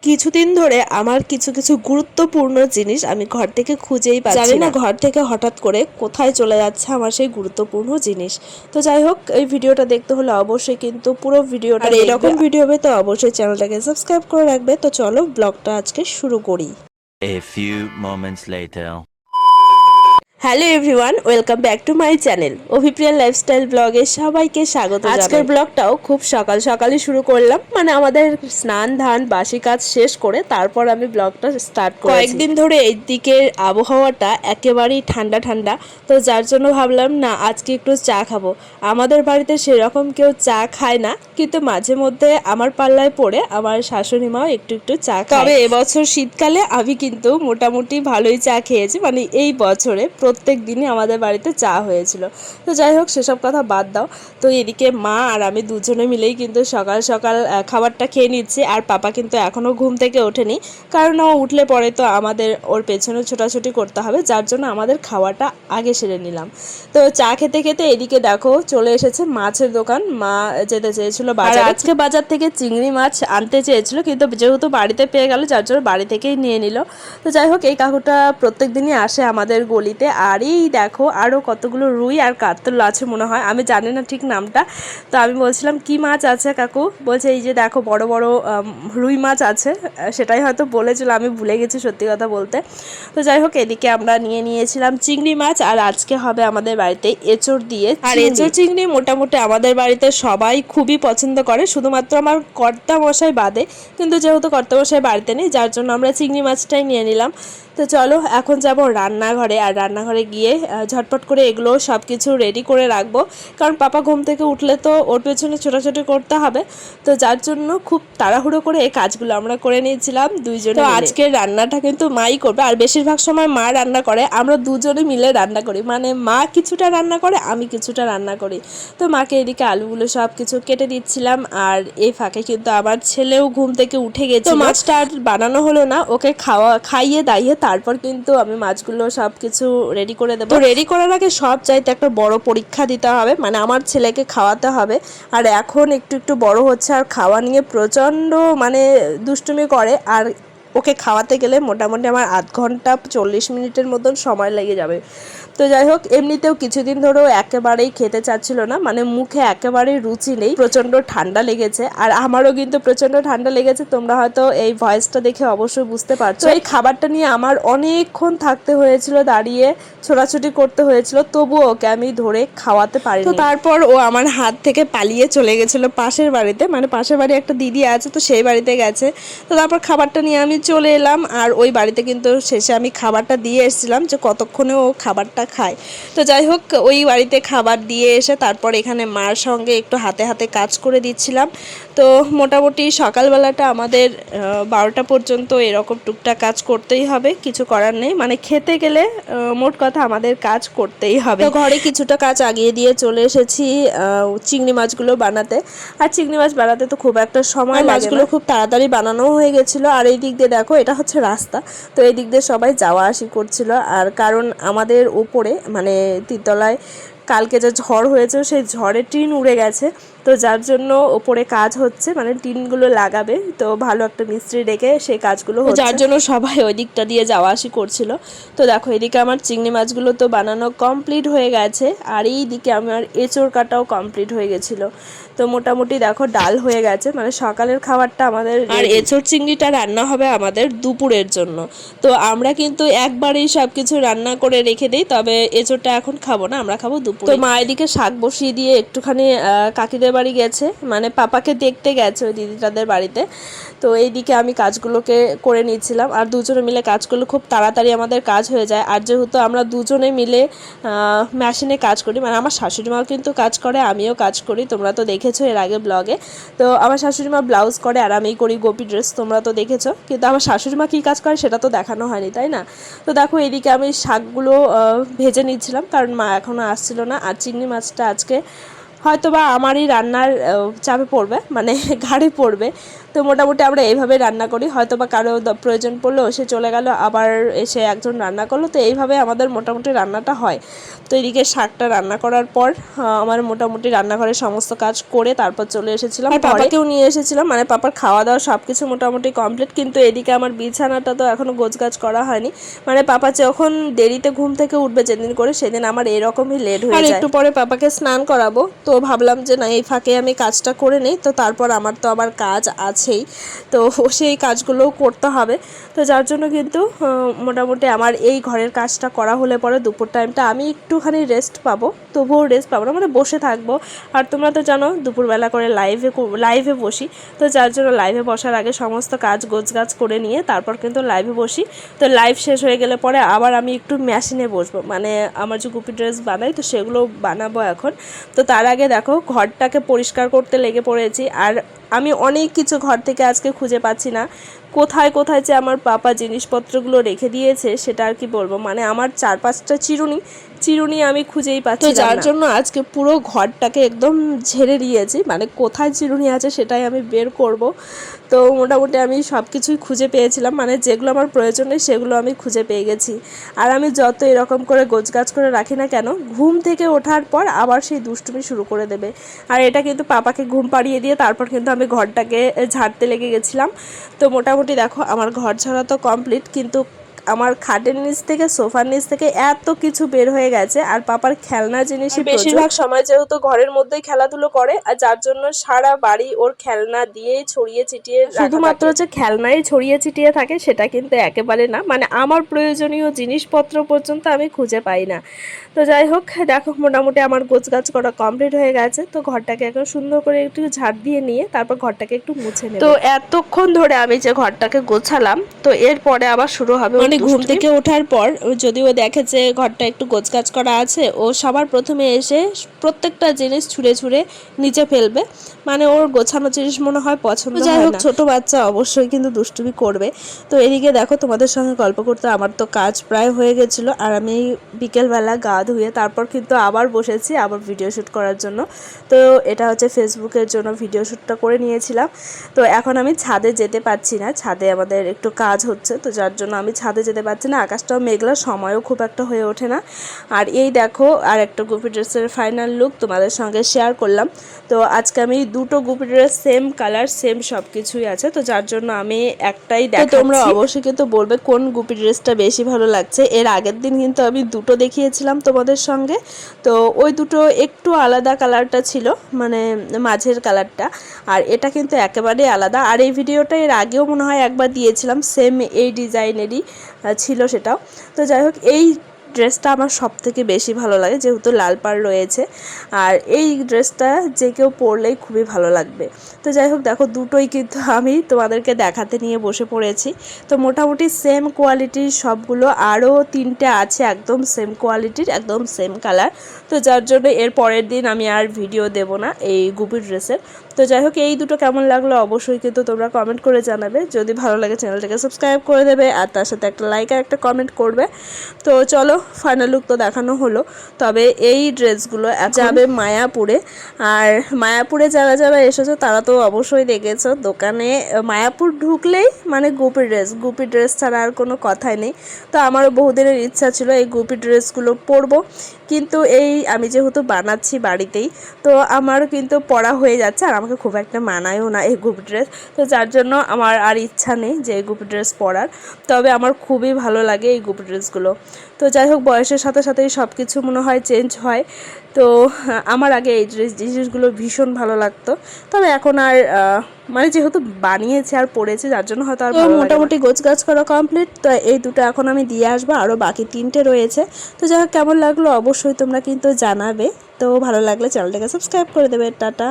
কিছুদিন ধরে আমার কিছু কিছু গুরুত্বপূর্ণ জিনিস আমি ঘর থেকে খুঁজেই পাচ্ছি না। ঘর থেকে হঠাৎ করে কোথায় চলে যাচ্ছে আমার সেই গুরুত্বপূর্ণ জিনিস। তো যাই হোক, এই ভিডিওটা দেখতে হলে অবশ্যই কিন্তু পুরো ভিডিওটা, আর এরকম ভিডিও হবে তো অবশ্যই চ্যানেলটাকে সাবস্ক্রাইব করে রাখবে। তো চলো ব্লগটা আজকে শুরু করি। A few moments later. Hello everyone, welcome back to my channel Abhipriya lifestyle ব্লগে সবাইকে স্বাগত। আজকের ব্লগটাও খুব সকাল সকালই শুরু করলাম, মানে আমাদের স্নান ধান বাসি কাজ শেষ করে তারপর আমি ব্লগটা স্টার্ট করেছি। কয়েকদিন ধরে এই দিকের আবহাওয়াটা একেবারেই ঠান্ডা ঠান্ডা, তো যার জন্য ভাবলাম না আজকে একটু চা খাবো। আমাদের বাড়িতে সেরকম কেউ চা খায় না, কিন্তু মাঝে মধ্যে আমার পাল্লায় পড়ে আমার শাশুড়ি মাও একটু একটু চা খায়। তবে এবছর শীতকালে আমি কিন্তু মোটামুটি ভালোই চা খেয়েছি, মানে এই বছরে প্রত্যেক দিনই আমাদের বাড়িতে চা হয়েছিল। তো যাই হোক, সেসব কথা বাদ দাও। তো এদিকে মা আর আমি দুজনে মিলেই কিন্তু সকাল সকাল খাবারটা খেয়ে নিচ্ছি। আর পাপা কিন্তু এখনও ঘুম থেকে ওঠেনি, কারণ ও উঠলে পরে তো আমাদের ওর পেছনে ছোটাছুটি করতে হবে, যার জন্য আমাদের খাওয়াটা আগে সেরে নিলাম। তো চা খেতে খেতে এদিকে দেখো চলে এসেছে মাছের দোকান। মা যেতে চেয়েছিল বাজার, আজকে বাজার থেকে চিংড়ি মাছ আনতে চেয়েছিল, কিন্তু যেহেতু বাড়িতে পেয়ে গেল যার জন্য বাড়ি থেকেই নিয়ে নিল। তো যাই হোক, এই কাকুটা প্রত্যেক দিনই আসে আমাদের গলিতে। আর এই দেখো আরও কতগুলো রুই আর কাতল আছে মনে হয়, আমি জানি না ঠিক নামটা। তো আমি বলছিলাম কি মাছ আছে কাকু, বলছে এই যে দেখো বড় বড় রুই মাছ আছে। সেটাই হয়তো বলেছিল, আমি ভুলে গেছি সত্যি কথা বলতে। তো যাই হোক, এদিকে আমরা নিয়ে নিয়েছিলাম চিংড়ি মাছ, আর আজকে হবে আমাদের বাড়িতে এঁচড় দিয়ে। আর এঁচড় চিংড়ি মোটামুটি আমাদের বাড়িতে সবাই খুবই পছন্দ করে, শুধুমাত্র আমার কর্তা মশাই বাদে। কিন্তু যেহেতু কর্তা মশাই বাড়িতে নেই, যার জন্য আমরা চিংড়ি মাছটাই নিয়ে নিলাম। তো চলো এখন যাব রান্নাঘরে, আর রান্নাঘরে গিয়ে ঝটপট করে এগুলো সব কিছু রেডি করে রাখবো, কারণ পাপা ঘুম থেকে উঠলে তো ওর পেছনে ছোটাছুটি করতে হবে। তো যার জন্য খুব তাড়াহুড়ো করে এই কাজগুলো আমরা করে নিয়েছিলাম দুইজনে। তো আজকের রান্নাটা কিন্তু মাই করবে, আর বেশিরভাগ সময় মা রান্না করে, আমরা দুজনে মিলে রান্না করি, মানে মা কিছুটা রান্না করে আমি কিছুটা রান্না করি। তো মাকে এদিকে আলুগুলো সব কিছু কেটে দিচ্ছিলাম, আর এই ফাঁকে কিন্তু আমার ছেলেও ঘুম থেকে উঠে গেছে। মাছটা আর বানানো হলো না, ওকে খাইয়ে দাইয়ে তারপর কিন্তু আমি মাছগুলো সব কিছু রেডি করে দেবো। রেডি করার আগে সব চাইতে একটা বড় পরীক্ষা দিতে হবে, মানে আমার ছেলেকে খাওয়াতে হবে। আর এখন একটু একটু বড় হচ্ছে, আর খাওয়া নিয়ে প্রচণ্ড মানে দুষ্টুমি করে। আর ওকে খাওয়াতে গেলে মোটামুটি আমার আধ ঘন্টা 40 মিনিটের মতন সময় লেগে যাবে। তো যাই হোক, এমনিতেও কিছুদিন ধরেও একেবারেই খেতে চাচ্ছিল না, মানে মুখে একেবারেই রুচি নেই, প্রচণ্ড ঠান্ডা লেগেছে। আর আমারও কিন্তু প্রচণ্ড ঠান্ডা লেগেছে, তোমরা হয়তো এই ভয়েসটা দেখে অবশ্যই বুঝতে পারছো। এই খাবারটা নিয়ে আমার অনেকক্ষণ থাকতে হয়েছিল, দাঁড়িয়ে ছোটাছুটি করতে হয়েছিল, তবুও ওকে আমি ধরে খাওয়াতে পারিনি। তো তারপর ও আমার হাত থেকে পালিয়ে চলে গেছিলো পাশের বাড়িতে, মানে পাশের বাড়ি একটা দিদি আছে, তো সেই বাড়িতে গেছে। তো তারপর খাবারটা নিয়ে আমি চলে এলাম, আর ওই বাড়িতে কিন্তু শেষে আমি খাবারটা দিয়ে এসেছিলাম যে কতক্ষণে ও খাবারটা খায়। তো যাই হোক, ওই বাড়িতে খাবার দিয়ে এসে তারপর এখানে মার সঙ্গে একটু হাতে হাতে কাজ করে দিচ্ছিলাম। তো মোটামুটি সকালবেলাটা আমাদের 12টা পর্যন্ত এরকম টুকটাক কাজ করতেই হবে, কিছু করার নেই, মানে খেতে গেলে মোট কথা আমাদের কাজ করতেই হবে। তো ঘরে কিছুটা কাজ আগিয়ে দিয়ে চলে এসেছি চিংড়ি মাছগুলো বানাতে। আর চিংড়ি মাছ বানাতে তো খুব একটা সময় লাগে, মাছগুলো খুব তাড়াতাড়ি বানানো হয়ে গেছিলো। আর এই দিক দিয়ে দেখো, এটা হচ্ছে রাস্তা, তো এই দিক দিয়ে সবাই যাওয়া আসি করছিল। আর কারণ আমাদের উপরে মানে তিনতলায় কালকে যে ঝড় হয়েছে, সেই ঝড়ের টিন উড়ে গেছে, তো যার জন্য ওপরে কাজ হচ্ছে, মানে টিনগুলো লাগাবে, তো ভালো একটা মিস্ত্রি ডেকে সেই কাজগুলো হচ্ছে, যার জন্য সবাই ওই দিকটা দিয়ে যাওয়া আসি করছিল। তো দেখো এদিকে আমার চিংড়ি মাছগুলো তো বানানো কমপ্লিট হয়ে গেছে, আর এই দিকে আমার এঁচড় কাটাও কমপ্লিট হয়ে গেছিলো। তো মোটামুটি দেখো ডাল হয়ে গেছে, মানে সকালের খাবারটা আমাদের। আর এঁচড় চিংড়িটা রান্না হবে আমাদের দুপুরের জন্য। তো আমরা কিন্তু একবারেই সব কিছু রান্না করে রেখে দিই, তবে এঁচড়টা এখন খাবো না, আমরা খাবো দুপুরে। তো মা এদিকে শাক বসিয়ে দিয়ে একটুখানি কাকিদের বাড়ি গেছে, মানে পাপাকে দেখতে গেছে ওই দিদিটাদের বাড়িতে। তো এইদিকে আমি কাজগুলোকে করে নিচ্ছিলাম, আর দুজনে মিলে কাজ করলে খুব তাড়াতাড়ি আমাদের কাজ হয়ে যায়। আর যেহেতু আমরা দুজনে মিলে মেশিনে কাজ করি, মানে আমার শাশুড়ি মাও কিন্তু কাজ করে, আমিও কাজ করি, তোমরা তো দেখেছো এর আগে ব্লগে। তো আমার শাশুড়ি মা ব্লাউজ করে আর আমি করি গোপী ড্রেস, তোমরা তো দেখেছো, কিন্তু আমার শাশুড়ি মা কী কাজ করে সেটা তো দেখানো হয়নি, তাই না? তো দেখো এদিকে আমি শাকগুলো ভেজে নিচ্ছিলাম, কারণ মা এখনও আসছিল না। আর চিংড়ি মাছটা আজকে হয়তো বা আমারই রান্নার চাপে পড়বে, মানে ঘাড়ে পড়বে। তো মোটামুটি আমরা এইভাবে রান্না করি, হয়তো বা কারো প্রয়োজন পড়লো সে চলে গেল, আবার এসে একজন রান্না করলো, তো এইভাবে আমাদের মোটামুটি রান্নাটা হয়। তো এদিকে শাকটা রান্না করার পর আমার মোটামুটি রান্নাঘরের সমস্ত কাজ করে তারপর চলে এসেছিলাম, আর পাপাকেও নিয়ে এসেছিলাম, মানে পাপার খাওয়া দাওয়া সব কিছু মোটামুটি কমপ্লিট। কিন্তু এদিকে আমার বিছানাটা তো এখনও গোছগাছ করা হয়নি, মানে পাপা যখন দেরিতে ঘুম থেকে উঠবে যেদিন করে সেদিন আমার এরকমই লেট হয়ে যায়। আর একটু পরে পাপাকে স্নান করাবো, তো ভাবলাম যে না এই ফাঁকে আমি কাজটা করে নিই, তো তারপর আমার তো আবার কাজ আছেই, তো সেই কাজগুলোও করতে হবে। তো যার জন্য কিন্তু মোটামুটি আমার এই ঘরের কাজটা করা হলে পরে দুপুর টাইমটা আমি একটুখানি রেস্ট পাবো, তবুও রেস্ট পাবো না, মানে বসে থাকবো। আর তোমরা তো জানো দুপুরবেলা করে লাইভে বসি, তো যার জন্য লাইভে বসার আগে সমস্ত কাজ গোছগাছ করে নিয়ে তারপর কিন্তু লাইভে বসি। তো লাইভ শেষ হয়ে গেলে পরে আবার আমি একটু মেশিনে বসবো, মানে আমার যে গুপি ড্রেস বানাই তো সেগুলো বানাবো এখন। তো তার আগে দেখো ঘরটাকে পরিষ্কার করতে লেগে পড়েছি, আর আমি অনেক কিছু ঘর থেকে আজকে খুঁজে পাচ্ছি না, কোথায় কোথায় যে আমার পাপা জিনিসপত্রগুলো রেখে দিয়েছে সেটা আর কি বলবো, মানে আমার 4-5টা চিরুনি আমি খুঁজেই পাচ্ছি না, যার জন্য আজকে পুরো ঘরটাকে একদম ঝেড়ে দিয়েছি, মানে কোথায় চিরুনি আছে সেটাই আমি বের করব। তো মোটামুটি আমি সব কিছুই খুঁজে পেয়েছিলাম, মানে যেগুলো আমার প্রয়োজন নেই সেগুলো আমি খুঁজে পেয়ে গেছি। আর আমি যত এরকম করে গোছগাছ করে রাখি না কেন, ঘুম থেকে ওঠার পর আবার সেই দুষ্টুমি শুরু করে দেবে। আর এটা কিন্তু পাপাকে ঘুম পাড়িয়ে দিয়ে তারপর কিন্তু আমি ঘরটাকে ঝাড়তে লেগে গেছিলাম। তো মোটামুটি দেখো আমার ঘর ঝাড়া তো কমপ্লিট, কিন্তু আমার খাটের নিচ থেকে সোফার নিচ থেকে এত কিছু বের হয়ে গেছে, আর পাপার খেলনা জিনিসই বেশিরভাগ সময় যেহেতু ঘরের মধ্যেই খেলাধুলো করে, আর যার জন্য সারা বাড়ি ওর খেলনা দিয়েই ছড়িয়ে ছিটিয়ে, শুধুমাত্র যে খেলনাই ছড়িয়ে ছিটিয়ে থাকে সেটা কিন্তু একেবারে না, মানে আমার প্রয়োজনীয় জিনিসপত্র পর্যন্ত আমি খুঁজে পাই না। তো যাই হোক দেখো মোটামুটি আমার গোছগাছ করা কমপ্লিট হয়ে গেছে, তো ঘরটাকে এখন সুন্দর করে একটু ঝাড় দিয়ে নিয়ে তারপর ঘরটাকে একটু মুছে নেব। তো এতক্ষণ ধরে আমি যে ঘরটাকে গোছালাম, তো এরপরে আবার শুরু হবে, মানে ঘুম থেকে ওঠার পর যদিও দেখে যে ঘরটা একটু গোছগাছ করা আছে, ও সবার প্রথমে এসে প্রত্যেকটা জিনিস ছুঁড়ে ছুঁড়ে নিচে ফেলবে, মানে ওর গোছানো জিনিস মনে হয় পছন্দ হয় না। যাই হোক ছোট বাচ্চা অবশ্যই কিন্তু দুষ্টুমি করবে। তো এদিকে দেখো তোমাদের সঙ্গে গল্প করতে আমার তো কাজ প্রায় হয়ে গেছিলো, আর আমি বিকেলবেলা গা ধুয়ে তারপর কিন্তু আবার বসেছি আবার ভিডিও শ্যুট করার জন্য। তো এটা হচ্ছে ফেসবুকের জন্য ভিডিও শ্যুটটা করে নিয়েছিলাম। তো এখন আমি ছাদে যেতে পারছি না, ছাদে আমাদের একটু কাজ হচ্ছে, তো যার জন্য আমি ছাদে যেতে পারছি না, আকাশটাও মেঘলা, সময়ও খুব একটা হয়ে ওঠে না। আর এই দেখো আর একটা গুপি ড্রেসের ফাইনাল লুক তোমাদের সঙ্গে শেয়ার করলাম। তো আজকে আমি দুটো গুপি ড্রেস সেম কালার সেম সব কিছুই আছে, তো যার জন্য আমি একটাই দেখাচ্ছি। তোমরা অবশ্যই কিন্তু বলবে কোন গুপি ড্রেসটা বেশি ভালো লাগছে। এর আগের দিন কিন্তু আমি দুটো দেখিয়েছিলাম তোমাদের সঙ্গে, তো ওই দুটো একটু আলাদা কালারটা ছিল, মানে মাঝের কালারটা, আর এটা কিন্তু একেবারেই আলাদা। আর এই ভিডিওটা এর আগেও মনে হয় একবার দিয়েছিলাম, সেম এই ডিজাইনেরই ছিল সেটাও। তো যাই হোক এই ড্রেসটা আমার সব থেকে বেশি ভালো লাগে, যেহেতু লাল পাড় রয়েছে, আর এই ড্রেসটা যে কেউ পরলেই খুবই ভালো লাগবে। তো যাই হোক দেখো দুটোই কিন্তু আমি তোমাদেরকে দেখাতে নিয়ে বসে পড়েছি। তো মোটামুটি সেম কোয়ালিটির সবগুলো, আরও 3টে আছে একদম সেম কোয়ালিটির একদম সেম কালার, তো যার জন্য এর পরের দিন আমি আর ভিডিও দেব না এই গুপি ড্রেসের। তো যাই হোক এই দুটো কেমন লাগলো অবশ্যই কিন্তু তোমরা কমেন্ট করে জানাবে, যদি ভালো লাগে চ্যানেলটাকে সাবস্ক্রাইব করে দেবে, আর তার সাথে একটা লাইক আর একটা কমেন্ট করবে। তো চলো ফাইনাল লুক তো দেখানো হলো, তবে এই ড্রেসগুলো যাবে মায়াপুরে। আর মায়াপুরে যারা যারা এসেছো তারা তো অবশ্যই দেখেছো দোকানে মায়াপুর ঢুকলেই মানে গুপি ড্রেস ছাড়া আর কোনো কথাই নেই। তো আমারও বহুদিনের ইচ্ছা ছিল এই গুপি ড্রেসগুলো পরবো, কিন্তু এই আমি যেহেতু বানাচ্ছি বাড়িতেই, তো আমারও কিন্তু পরা হয়ে যাচ্ছে, আর আমাকে খুব একটা মানায়ও না এই গুপি ড্রেস, তো যার জন্য আমার আর ইচ্ছা নেই যে এই গুপি ড্রেস পরার। তবে আমার খুবই ভালো লাগে এই গুপি ড্রেসগুলো। তো যাই হোক বয়সের সাথে সাথেই সব কিছু মনে হয় চেঞ্জ হয়, তো আমার আগে এই জিনিসগুলো ভীষণ ভালো লাগতো, তবে এখন আর মানে যেহেতু বানিয়েছে আর পড়েছে যার জন্য হয়তো আর মোটামুটি গোছগাছ করা কমপ্লিট। তো এই দুটো এখন আমি দিয়ে আসবো, আরও বাকি 3টে রয়েছে। তো যাই হোক কেমন লাগলো অবশ্যই তোমরা কিন্তু জানাবে, তো ভালো লাগলে চ্যানেলটাকে সাবস্ক্রাইব করে দেবে। টাটা।